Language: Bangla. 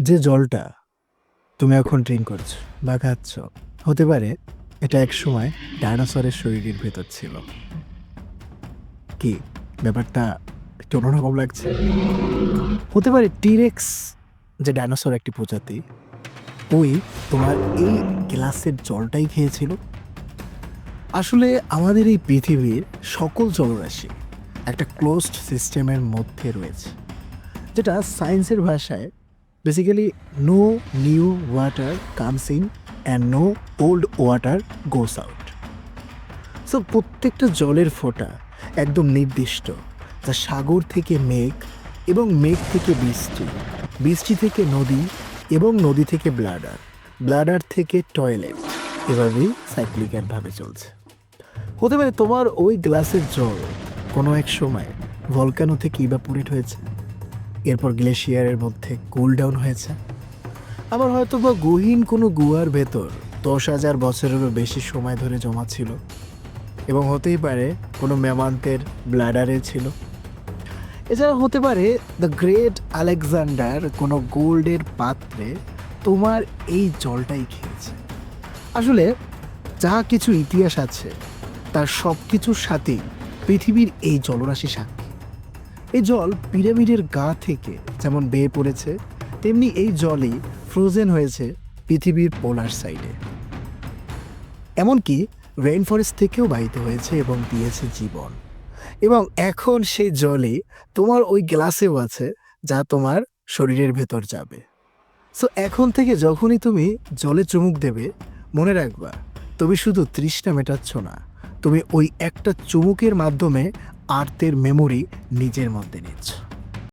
যে জলটা তুমি এখন ড্রিঙ্ক করছো বা খাচ্ছ, হতে পারে এটা এক সময় ডায়নোসরের শরীরের ভেতর ছিল। কি ব্যাপারটা একটু অন্যরকম লাগছে? হতে পারে টিরেক্স, যে ডায়নোসর একটি প্রজাতি, ওই তোমার এই গ্লাসের জলটাই খেয়েছিল। আসলে আমাদের এই পৃথিবীর সকল জলরাশি একটা ক্লোজড সিস্টেমের মধ্যে রয়েছে, যেটা সায়েন্সের ভাষায় basically no new water comes in and no old water goes out. So প্রত্যেকটা জলের ফোঁটা একদম নির্দিষ্ট, যা সাগর থেকে মেঘ এবং মেঘ থেকে বৃষ্টি, বৃষ্টি থেকে নদী এবং নদী থেকে ব্লাডার, ব্লাডার থেকে টয়লেট, এভাবেই সাইক্লিক্যালভাবে চলছে। হতে পারে তোমার ওই গ্লাসের জল কোনো এক সময় ভলকানো থেকে ইভাপোরেট হয়েছে, এরপর গ্লেশিয়ারের মধ্যে কুল ডাউন হয়েছে, আবার হয়তো বা গহীন কোনো গুহার ভেতর 10,000 বছরেরও বেশি সময় ধরে জমা ছিল, এবং হতেই পারে কোনো মেমান্তের ব্লাডারে ছিল। এছাড়া হতে পারে দ্য গ্রেট আলেকজান্ডার কোনো গোল্ডের পাত্রে তোমার এই জলটাই খেয়েছে। আসলে যা কিছু ইতিহাস আছে তার সব কিছুর সাথেই পৃথিবীর এই জলরাশি সাক্ষী। এই জল পিরামিডের গা থেকে যেমন বেয়ে পড়েছে, তেমনি এই জলই ফ্রোজেন হয়েছে পৃথিবীর পোলার সাইডে। এমনকি রেইন ফরেস্ট থেকেও বাহিত হয়েছে এবং দিয়েছে জীবন। এবং এখন সেই জলই তোমার ওই গ্লাসেও আছে, যা তোমার শরীরের ভেতর যাবে। সো এখন থেকে যখনই তুমি জলে চুমুক দেবে, মনে রাখবা তুমি শুধু তৃষ্ণা মেটাচ্ছ না, তুমি ওই একটা চুমুকের মাধ্যমে আর্তের মেমোরি নিজের মধ্যে নিচ্ছ।